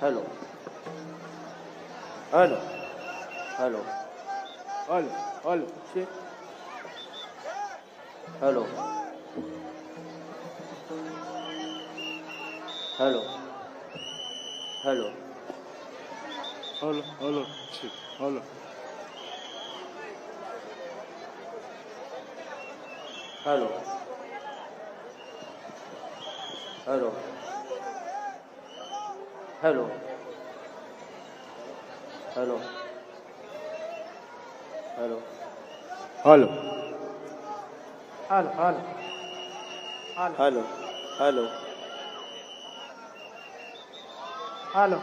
Hello hello hello hello hello शे hello hello hello hello hello शे hello hello hello hello hello hello hello hello hello hello hello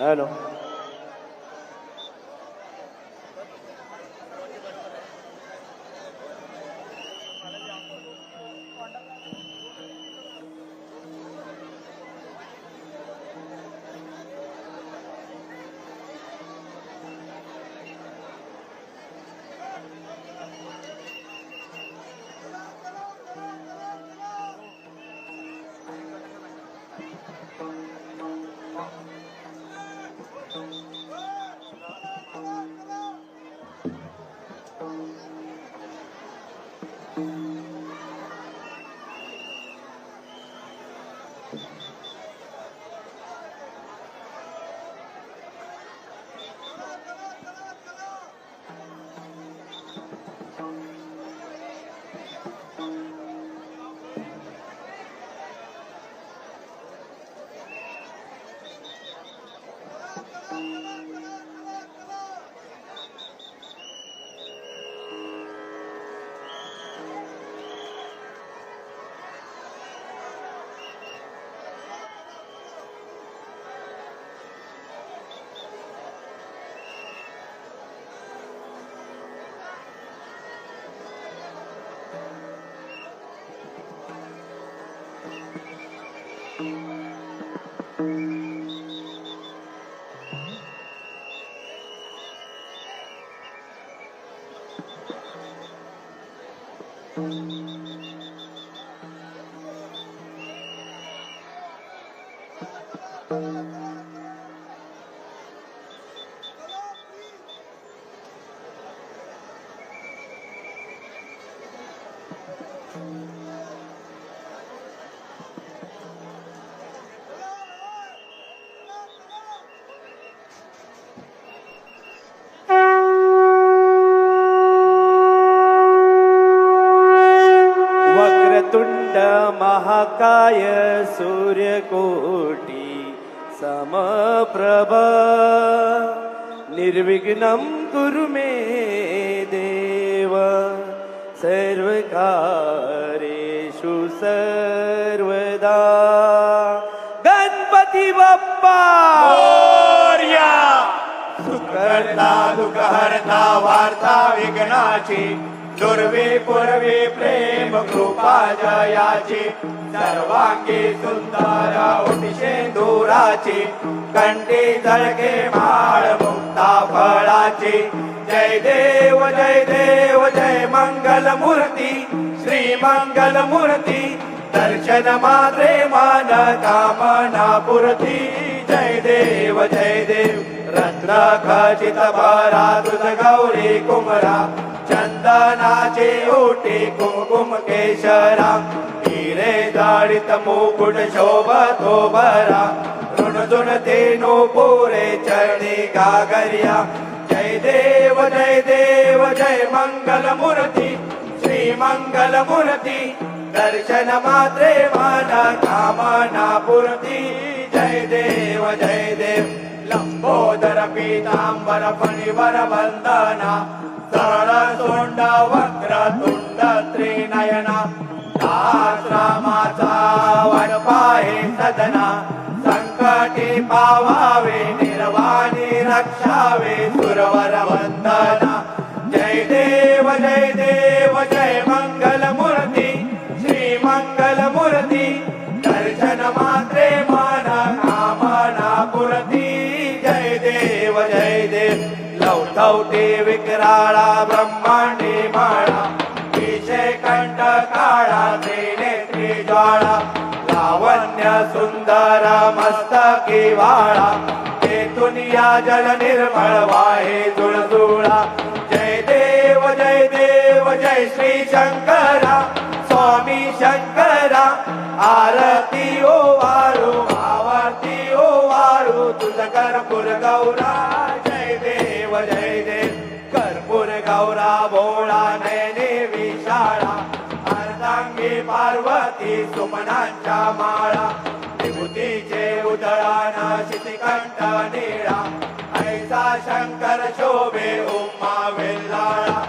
hello वक्रतुंड महाकाय सूर्यकोटि समप्रभ निर्विघ्नं कुरु मे देव सर्वकार्येषु सर्वदा गणपती बाप्पा मोरया सुखकर्ता दुःखहर्ता वार्ता विघ्नाची दुर्वे पूर्वे प्रेम कृपा जयाची सर्वांगी सुंदर ओटी शेंदुराची कंठी झळके माळ मुक्ता फळाची जय देव जय मंगल मूर्ती श्री मंगल मूर्ती दर्शन मात्रे मन कामना पूर्ती जय देव रत्न खचित भरा तुझ गौरी कुमरा चंदनाचे ओटी कुमकुम केशरा हिरे जाडित मुकुट शोभतो भरा ऋणजुन तेनो पोरे चरणी गागर्या जय देव जय मंगल मूर्ती श्री मंगल मूर्ती दर्शन मात्रे मन कामना पूर्ती जय देव लंबोदर पीतांबर फणिवर वंदना सरळ तोंड वक्र तुंड त्रिनयना आश्रमाचा वडपाहे सदना संकटी पावावे निर्वाणी रक्षावे सुरवर वंदना जय देव जय मंगल मूर्ती श्री मंगल मूर्ती दर्शन मात्रे मन कामना पूर्ती जय देव लवथवटे विकराळा ब्रह्मांडी माळा विषय कंठ काळा त्रिनेत्री ज्वाळा लावण्य सुंदर मस्तकी वाळा तेथून या जल निर्मळ वाहे जुळजुळा जय देव जय श्री शंकरा स्वामी शंकरा आरती ओ वाळू आरती ओ वाळू तुझ कर्पूर गौरा जय देव कर्पूर गौरा भोळा नयने विशाळा अर्धांगी पार्वती सुमनांच्या माळा विभूतीचे उदळान शितिकंठ निळा ऐसा शंकर शोभे उमा वेल्लाळा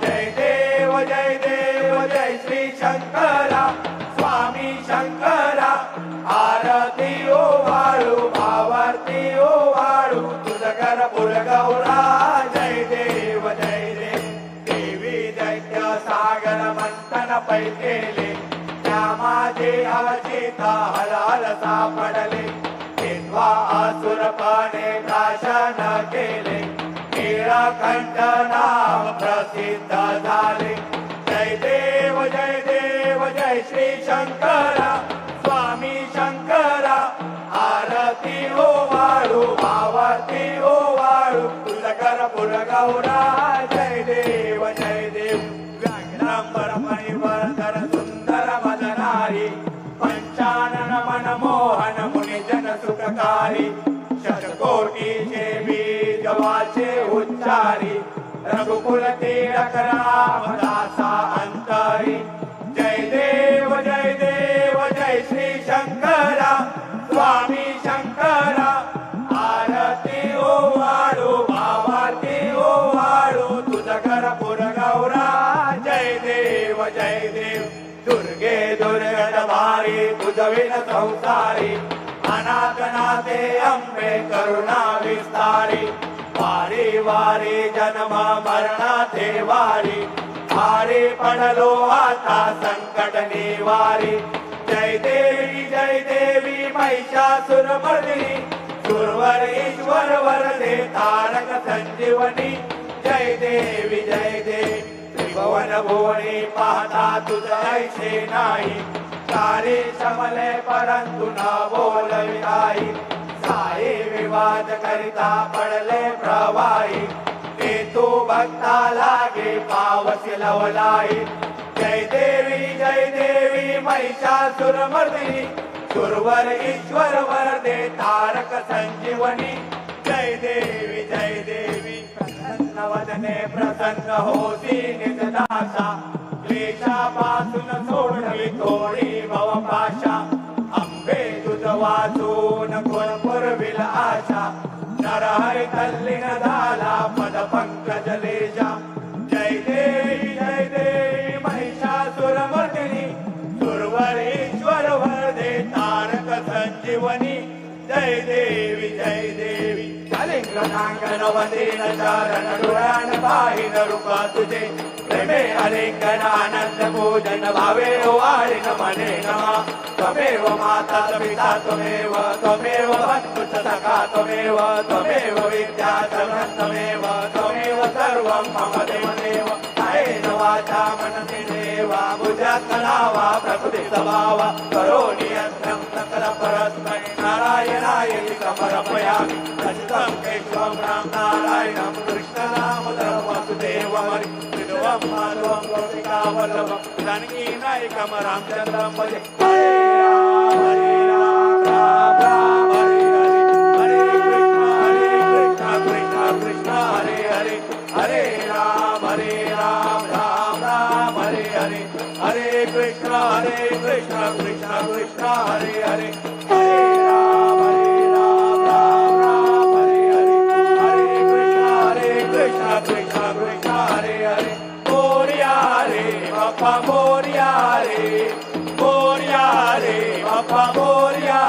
जय देव जय श्री शंकरा स्वामी शंकरा आरती ओ वाळू आरती ओ वाळू तुझ कर्पूर गौरा जय देव देवी दैत्य सागर मंथन पैकेले त्या माझे अवचिता हलाल सापडले केव्हा असुरपणे प्राशन केले नीळकंठ नाम प्रसिद्ध झाले जय देव जय श्री शंकरा स्वामी शंकरा आरती ओ वाळू आरती ओ वाळू तुझ कर्पूर गौरा जय देव व्याघ्रांबर मणिवर्धन सुंदर मदनारी पंचानन मनमोहन मुनिजन सुखकारी शतकोटीचे बीज वाचे उच्चारी रघुकुल तिलक रामदासा अंतरी जय देव जय श्री शंकरा स्वामी शंकरा आरती ओ वाळू आरती ओ वाळू तुझ कर्पूर गौरा जय देव दुर्गे दुर्गद भारी तुझविन संसारी अनाथनाथे अंबे करुणा विस्तारी वारी वारी जन्म मरणाथे वारी भारी पडलो आता संकट निवारी जय देवी महिषासुरमर्दिनी सुरवर ईश्वर वरदे तारक संजीवनी जय देवी त्रिभुवन भुवनी पाहता तुझ ऐसे नाही सारे समले परंतु न बोलविलाई साई विवाद करिता पडले प्रवाही ते तू भक्ता लागे पावसी लवलाई जय देवी महिषासुरमर्दिनी सुरवर ईश्वर वरदे तारक संजीवनी जय देवी प्रसन्न वदने प्रसन्न होती निजदासा क्लेशापासून सोडवी थोडी भवपाशा अंबे तुझ वाचून कोण पुरविल आशा नरहरी तल्लीन झाला पद पंकज लेजा जय देवी महिषासुरमर्दिनी सुरवर ईश्वर वरदे तारक संजीवनी जय देवी कलिंगनांगन वंदीन चरण डोळ्यान पाहिन रूप तुझे प्रेमे अलिंगन आनंद पूजन भावे वाळीन मने नमा त्वमेव माता पिता त्वमेव बंधुश्च सखा त्वमेव विद्या त्वमेव सर्वं मम देवदेव कायेन वाचा मनसेवा भुजात्मना वा प्रकृति स्वभावा करोमि यत्नं सकल परस्मै नारायणाय समर्पयामि अच्युतं केशवं राम नारायणं कृष्णदामोदरं वासुदेवं त्रिभुवं माधवं गोपिकावल्लभं जानकीनायकं रामचन्द्रं भजे हरे राम राम राम हरे कृष्ण कृष्ण हरे हरे हरे राम राम राम हरे कृष्ण कृष्ण कृष्ण हरे हरे हरे राम राम राम हरे कृष्ण कृष्ण कृष्ण हरे हरे मोरया रे बाप्पा मोरया रे बाप्पा मोरया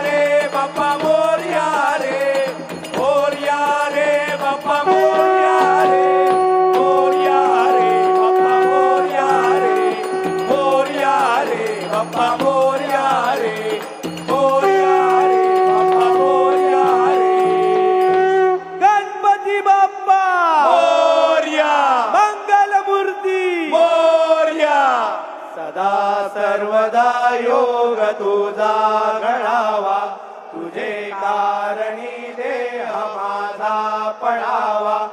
रे बाप्पा मोरया रे बाप्पा मोरया रे बाप्पा मोरया रे बाप्पा मोरया तुझा घडावा, तुझे कारणी देह माझा पडावा.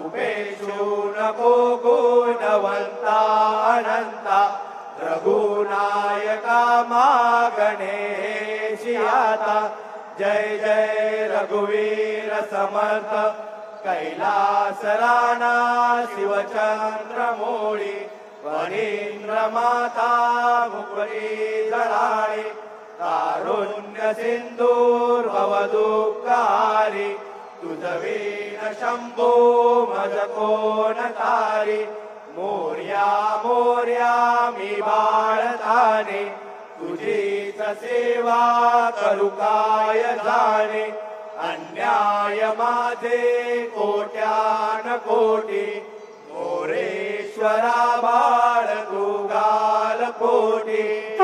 उपेशू नको गुणवंता अनंता, रघुनायका मागणे आता. जय जय रघुवीर समर्थ, कैलास राणा शिवचंद्र मोळी. वनींद्र माता मुकुरी जळाळी, कारुण्य सिंधूर भवदुःखारी. तुझवीन शंभो मज कोण तारी. मोर्या मोर्या मी बाळताने, तुझीच सेवा करू काय जाणे. अन्याय माझे कोट्यान कोटी, मोरेश्वरा बाळ तू गाल कोटी.